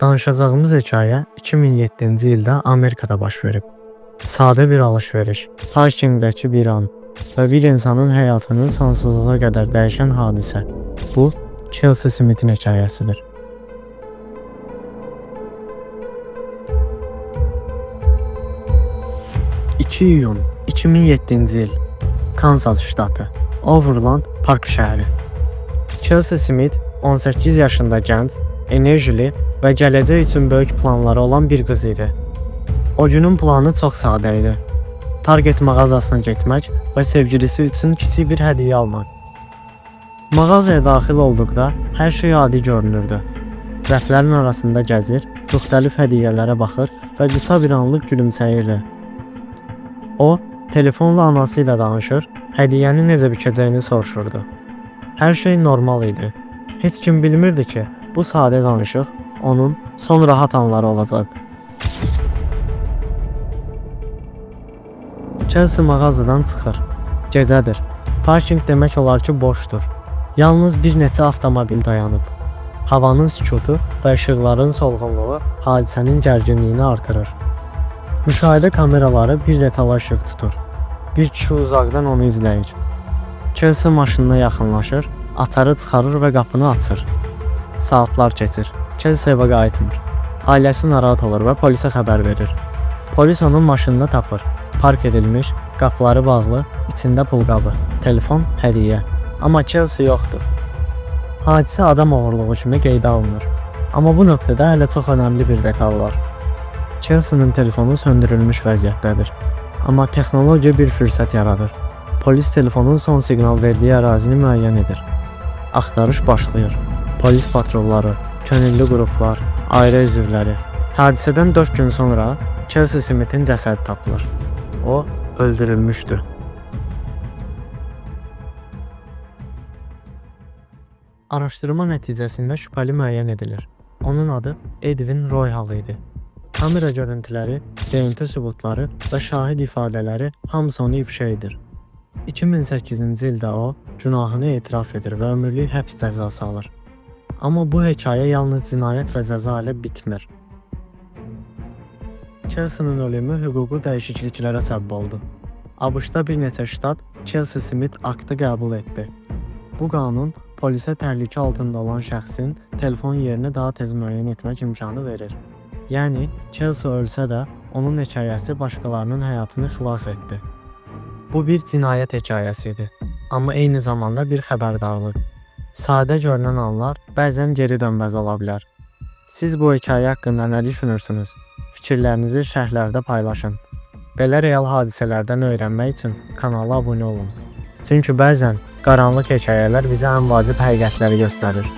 Danışacağımız hekayə 2007-ci ildə Amerikada baş verib. Sadə bir alış-veriş, parkinqdəki bir an və bir insanın həyatını sonsuzluğa qədər dəyişən hadisə. Bu, Chelsea Smithin hekayəsidir. iyun 2007-ci il, Kansas ştatı, Overland Park şəhəri. Chelsea Smith 18 yaşında gənc, enerjili və gələcək üçün böyük planları olan bir qız idi. O günün planı çox sadə idi. Target mağazasına getmək və sevgilisi üçün kiçik bir hədiyyə almaq. Mağazaya daxil olduqda hər şey adi görünürdü. Rəflərin arasında gəzir, müxtəlif hədiyyələrə baxır və qısa bir anlıq gülümsəyirdi. O, telefonla anası ilə danışır, hədiyyənin necə bitəcəyini soruşurdu. Hər şey normal idi. Heç kim bilmirdi ki, bu sadə danışıq onun son rahat anları olacaq. Chelsea mağazadan çıxır. Gecədir. Parking demək olar ki, boşdur. Yalnız bir neçə avtomobil dayanıb. Havanın sükutu və işıqların solğunluğu hadisənin gərginliyini artırır. Müşahidə kameraları bir detala işıq tutur. Bir kişi uzaqdan onu izləyir. Chelsea maşınına yaxınlaşır, açarı çıxarır və qapını açır. Saatlar keçir. Chelsea evə qayıtmır. Ailəsi narahat olur və polisə xəbər verir. Polis onun maşınını tapır. Park edilmiş, qapıları bağlı, içində pulqabı, telefon, hədiyyə. Amma Chelsea yoxdur. Hadisə adam oğurluğu kimi qeydə alınır. Amma bu nöqtədə hələ çox önəmli bir detal var. Chelsea'nin telefonu söndürülmüş vəziyyətdədir. Amma texnologiya bir fürsət yaradır. Polis telefonun son siqnal verdiyi ərazini müəyyən edir. Axtarış başlayır. Polis patrolları, könüllü qruplar, ailə üzvləri. Hadisədən 4 gün sonra Chelsea Smithin cəsədi tapılır. O, öldürülmüşdü. Araşdırma nəticəsində şübhəli müəyyən edilir. Onun adı Edwin Royal idi. Kamera görüntüləri, DNT sübutları və şahid ifadələri hamısı onu ifşa edir. 2008-ci ildə o, günahını etiraf edir və ömürlük həbs cəzası alır. Amma bu hekayə yalnız cinayət və cəza ilə bitmir. Chelsea'nin ölümü hüquqi dəyişikliklərə səbəb oldu. ABŞ-da bir neçə ştat Chelsea Smith aktı qəbul etdi. Bu qanun polisə təhlükə altında olan şəxsin telefon yerini daha tez müəyyən etmək imkanı verir. Yəni, Chelsea ölsə də onun hekayəsi başqalarının həyatını xilas etdi. Bu bir cinayət hekayəsi idi, amma eyni zamanda bir xəbərdarlıq. Sadə görünən anlar bəzən geri dönməz ola bilər. Siz bu hekayə haqqında nə düşünürsünüz? Fikirlərinizi şərhlərdə paylaşın. Belə real hadisələrdən öyrənmək üçün kanala abunə olun. Çünki bəzən qaranlıq hekayələr bizə ən vacib həqiqətləri göstərir.